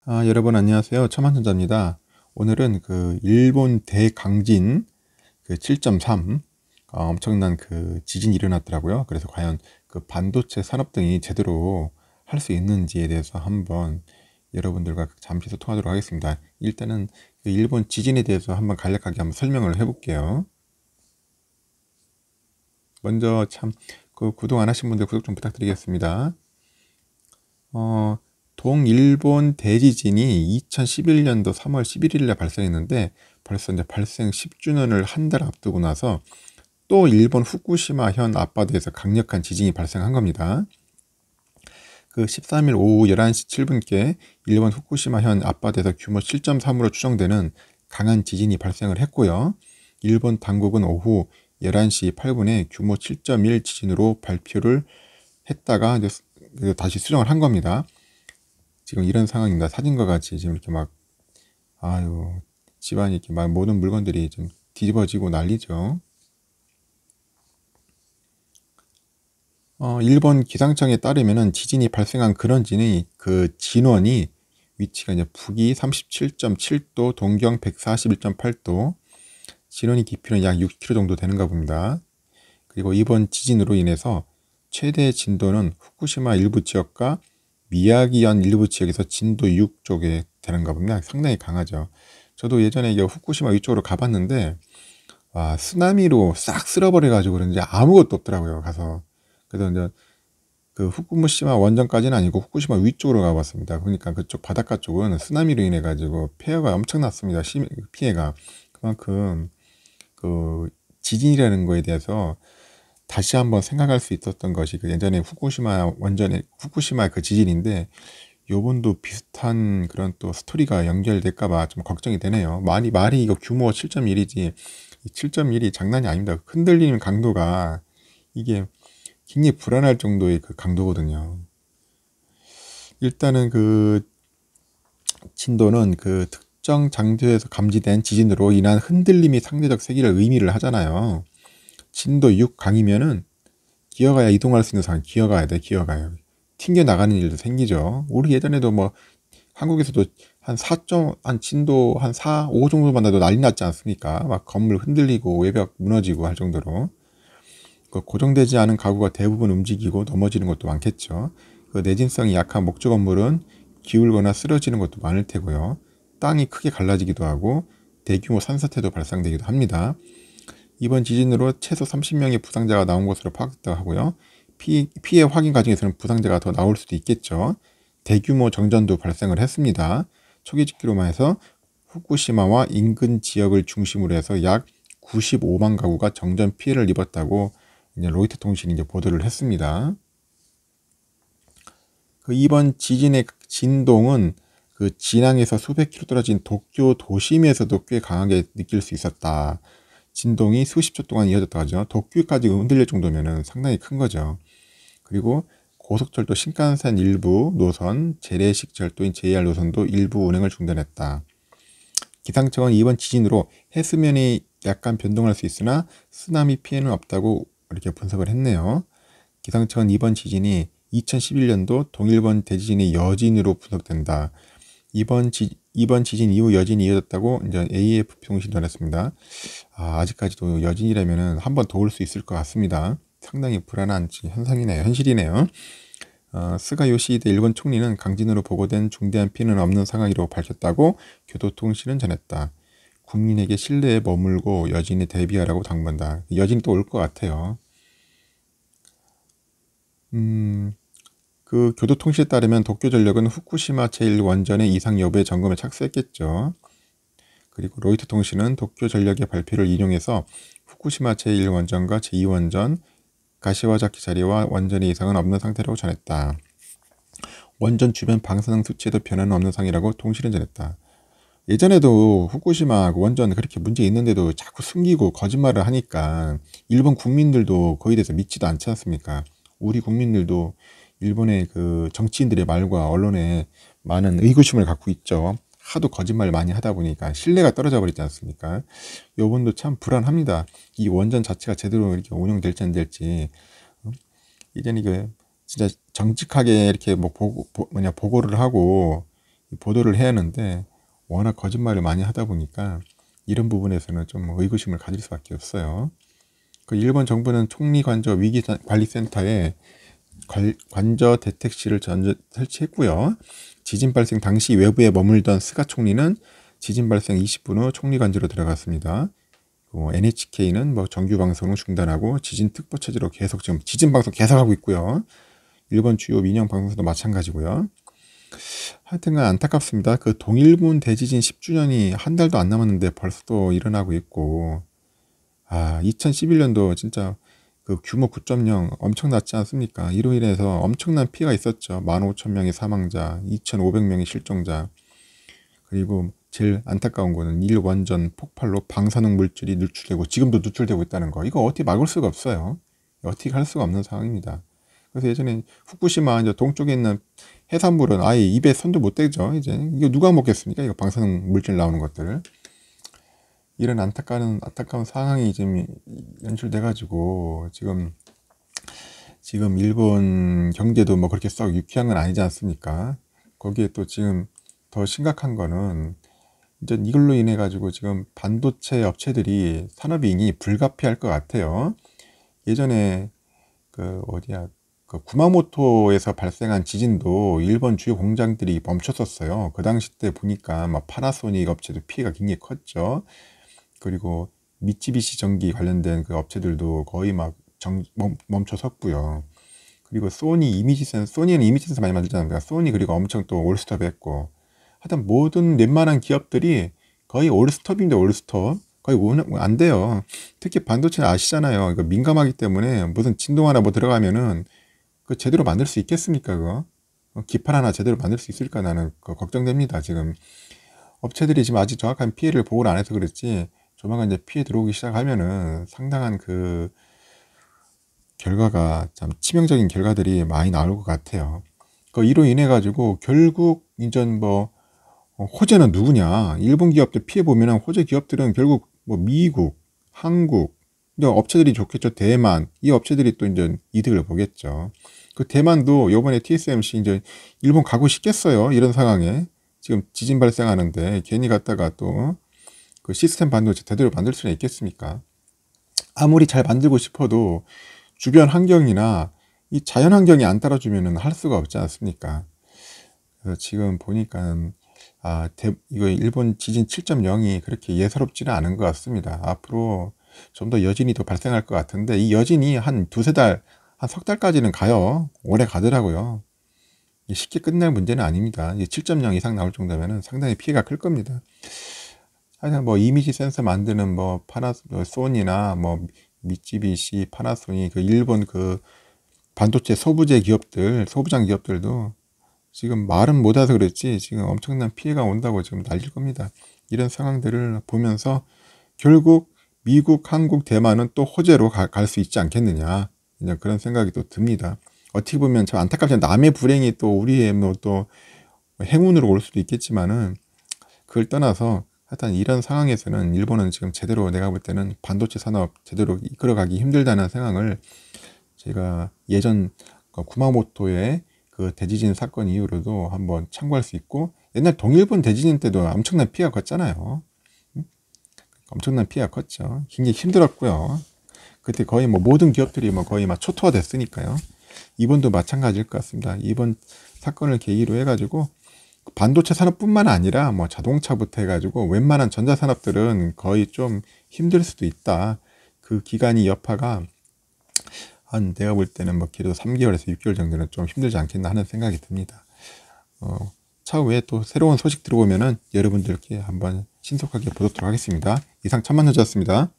여러분 안녕하세요. 천만천자입니다. 오늘은 일본 대강진 7.3 엄청난 지진이 일어났더라고요. 그래서 과연 반도체 산업 등이 제대로 할 수 있는지에 대해서 한번 여러분들과 잠시 소통하도록 하겠습니다. 일단은 일본 지진에 대해서 한번 간략하게 한번 설명을 해볼게요. 먼저 구독 안 하신 분들 구독 좀 부탁드리겠습니다. 동일본 대지진이 2011년도 3월 11일에 발생했는데 벌써 이제 발생 10주년을 한 달 앞두고 나서 또 일본 후쿠시마현 앞바다에서 강력한 지진이 발생한 겁니다. 13일 오후 11시 7분께 일본 후쿠시마현 앞바다에서 규모 7.3으로 추정되는 강한 지진이 발생을 했고요. 일본 당국은 오후 11시 8분에 규모 7.1 지진으로 발표를 했다가 이제 다시 수정을 한 겁니다. 지금 이런 상황입니다. 사진과 같이 지금 이렇게 집안이 이렇게 모든 물건들이 좀 뒤집어지고 난리죠. 일본 기상청에 따르면은 지진이 발생한 근원지는 진원이 위치가 이제 북위 37.7도, 동경 141.8도, 진원이 깊이는 약 6km 정도 되는가 봅니다. 그리고 이번 지진으로 인해서 최대 진도는 후쿠시마 일부 지역과 미야기현 일부 지역에서 진도 6 쪽에 되는가 봅니다. 상당히 강하죠. 저도 예전에 후쿠시마 위쪽으로 가봤는데 쓰나미로 싹 쓸어버려 가지고 그런지 아무것도 없더라고요. 가서 그래서 이제 후쿠시마 원전까지는 아니고 후쿠시마 위쪽으로 가봤습니다. 그러니까 그쪽 바닷가 쪽은 쓰나미로 인해 가지고 폐해가 엄청났습니다. 피해가 그만큼 지진이라는 거에 대해서 다시 한번 생각할 수 있었던 것이 예전에 후쿠시마 지진인데 요번도 비슷한 그런 또 스토리가 연결될까봐 좀 걱정이 되네요. 말이 이거 규모가 7.1이지 7.1이 장난이 아닙니다. 흔들리는 강도가 이게 굉장히 불안할 정도의 강도거든요. 일단은 진도는 특정 장소에서 감지된 지진으로 인한 흔들림이 상대적 세기를 의미를 하잖아요. 진도 6 강이면은 기어가야 이동할 수 있는 상황, 기어가야 돼. 튕겨 나가는 일도 생기죠. 우리 예전에도 한국에서도 한 진도 한 4, 5 정도만 나도 난리 났지 않습니까? 막 건물 흔들리고 외벽 무너지고 할 정도로. 고정되지 않은 가구가 대부분 움직이고 넘어지는 것도 많겠죠. 내진성이 약한 목조 건물은 기울거나 쓰러지는 것도 많을 테고요. 땅이 크게 갈라지기도 하고 대규모 산사태도 발생되기도 합니다. 이번 지진으로 최소 30명의 부상자가 나온 것으로 파악됐다고 하고요. 피해 확인 과정에서는 부상자가 더 나올 수도 있겠죠. 대규모 정전도 발생을 했습니다. 초기 집계로만 해서 후쿠시마와 인근 지역을 중심으로 해서 약 95만 가구가 정전 피해를 입었다고 이제 로이터 통신이 이제 보도를 했습니다. 이번 지진의 진동은 진앙에서 수백 킬로 떨어진 도쿄 도심에서도 꽤 강하게 느낄 수 있었다. 진동이 수십 초 동안 이어졌다고 하죠. 도쿄까지 흔들릴 정도면 상당히 큰 거죠. 그리고 고속철도 신칸센 일부 노선, 재래식 철도인 JR 노선도 일부 운행을 중단했다. 기상청은 이번 지진으로 해수면이 약간 변동할 수 있으나 쓰나미 피해는 없다고 이렇게 분석을 했네요. 기상청은 이번 지진이 2011년도 동일본 대지진의 여진으로 분석된다. 이번 지진 이후 여진이 이어졌다고 이제 AFP 통신이 전했습니다. 아직까지도 여진이라면 한 번 더 올 수 있을 것 같습니다. 상당히 불안한 현실이네요. 스가 요시히데 일본 총리는 강진으로 보고된 중대한 피해는 없는 상황이라고 밝혔다고 교도통신은 전했다. 국민에게 실내에 머물고 여진에 대비하라고 당부한다. 여진이 또 올 것 같아요. 교도통신에 따르면 도쿄전력은 후쿠시마 제1원전의 이상 여부의 점검에 착수했겠죠. 그리고 로이터 통신은 도쿄전력의 발표를 인용해서 후쿠시마 제1원전과 제2원전, 가시와자키 자리와 원전의 이상은 없는 상태라고 전했다. 원전 주변 방사능 수치에도 변화는 없는 상황이라고 통신은 전했다. 예전에도 후쿠시마 원전 그렇게 문제 있는데도 자꾸 숨기고 거짓말을 하니까 일본 국민들도 거기에 대해서 믿지도 않지 않습니까? 우리 국민들도 일본의 정치인들의 말과 언론에 많은 의구심을 갖고 있죠. 하도 거짓말 많이 하다 보니까 신뢰가 떨어져 버리지 않습니까? 요번도 참 불안합니다. 이 원전 자체가 제대로 이렇게 운영될지 안 될지. 이제는 진짜 정직하게 이렇게 보고를 하고 보도를 해야 하는데 워낙 거짓말을 많이 하다 보니까 이런 부분에서는 좀 의구심을 가질 수밖에 없어요. 그 일본 정부는 총리관저 위기관리센터에 관저 대책실을 설치했고요. 지진 발생 당시 외부에 머물던 스가 총리는 지진 발생 20분 후 총리관저로 들어갔습니다. NHK는 정규 방송을 중단하고 지진 특보 체제로 계속 지금 지진 방송 계속하고 있고요. 일본 주요 민영 방송사도 마찬가지고요. 하여튼간 안타깝습니다. 그 동일본 대지진 10주년이 한 달도 안 남았는데 벌써 또 일어나고 있고, 2011년도 진짜 그 규모 9.0 엄청났지 않습니까? 이로 인해서 엄청난 피해가 있었죠. 15,000명의 사망자, 2,500명의 실종자. 그리고 제일 안타까운 거는 일원전 폭발로 방사능 물질이 누출되고 지금도 누출되고 있다는 거. 이거 어떻게 막을 수가 없어요. 어떻게 할 수가 없는 상황입니다. 그래서 예전에 후쿠시마 이제 동쪽에 있는 해산물은 아예 입에 손도 못 대죠. 이제 이거 누가 먹겠습니까? 이거 방사능 물질 나오는 것들. 이런 안타까운 상황이 지금 연출돼 가지고 지금 일본 경제도 뭐 그렇게 썩 유쾌한 건 아니지 않습니까? 거기에 또 지금 더 심각한 거는 이제 이걸로 인해 가지고 지금 반도체 업체들이 산업인이 불가피할 것 같아요. 예전에 그 구마모토에서 발생한 지진도 일본 주요 공장들이 멈췄었어요. 그 당시 때 보니까 막 파나소닉 업체도 피해가 굉장히 컸죠. 그리고 미쓰비시 전기 관련된 그 업체들도 거의 막 멈춰섰고요. 그리고 소니는 이미지 센서 많이 만들잖아요. 소니 그리고 엄청 또 올스톱 했고, 하여튼 모든 웬만한 기업들이 거의 올스톱입니다. 올스톱 거의 안 돼요. 특히 반도체는 아시잖아요. 이거 민감하기 때문에 무슨 진동 하나 뭐 들어가면은 그 제대로 만들 수 있겠습니까? 그거 기판 하나 제대로 만들 수 있을까? 나는 걱정됩니다. 지금 업체들이 지금 아직 정확한 피해를 보고를 안 해서 그렇지, 조만간 이제 피해 들어오기 시작하면은 상당한 그 결과가 참 치명적인 결과들이 많이 나올 것 같아요. 그 이로 인해 가지고 결국 인전 호재는 누구냐? 일본 기업들 피해 보면은 호재 기업들은 결국 미국, 한국, 이제 업체들이 좋겠죠. 대만, 이 업체들이 또 이제 이득을 보겠죠. 그 대만도 요번에 TSMC 이제 일본 가고 싶겠어요. 이런 상황에 지금 지진 발생하는데 괜히 갔다가 또 그 시스템 반도체 제대로 만들 수는 있겠습니까? 아무리 잘 만들고 싶어도 주변 환경이나 이 자연 환경이 안 따라주면은 할 수가 없지 않습니까? 그래서 지금 보니까 이거 일본 지진 7.0이 그렇게 예사롭지는 않은 것 같습니다. 앞으로 좀 더 여진이 더 발생할 것 같은데, 이 여진이 한 두세 달, 한 석 달까지는 가요. 오래 가더라고요. 쉽게 끝날 문제는 아닙니다. 7.0 이상 나올 정도면 상당히 피해가 클 겁니다. 하여튼 이미지 센서 만드는 소니나 미쓰비시, 파나소닉, 그 일본 그 반도체 소부장 기업들도 지금 말은 못해서 그랬지 지금 엄청난 피해가 온다고 지금 난릴 겁니다. 이런 상황들을 보면서 결국 미국, 한국, 대만은 또 호재로 갈 수 있지 않겠느냐, 이제 그런 생각이 또 듭니다. 어떻게 보면 참 안타깝지만 남의 불행이 또 우리의 또 행운으로 올 수도 있겠지만은, 그걸 떠나서 하여튼 이런 상황에서는 일본은 지금 제대로, 내가 볼 때는 반도체 산업 제대로 이끌어가기 힘들다는 상황을 제가 예전 구마모토의 그 대지진 사건 이후로도 한번 참고할 수 있고, 옛날 동일본 대지진 때도 엄청난 피해가 컸잖아요. 엄청난 피해가 컸죠. 굉장히 힘들었고요. 그때 거의 모든 기업들이 거의 초토화 됐으니까요. 이번도 마찬가지일 것 같습니다. 이번 사건을 계기로 해가지고 반도체 산업뿐만 아니라 자동차부터 해가지고 웬만한 전자산업들은 거의 좀 힘들 수도 있다. 그 기간이 여파가 내가 볼 때는 길어도 3개월에서 6개월 정도는 좀 힘들지 않겠나 하는 생각이 듭니다. 차후에 또 새로운 소식 들어오면은 여러분들께 한번 신속하게 보도록 하겠습니다. 이상 천만여자였습니다.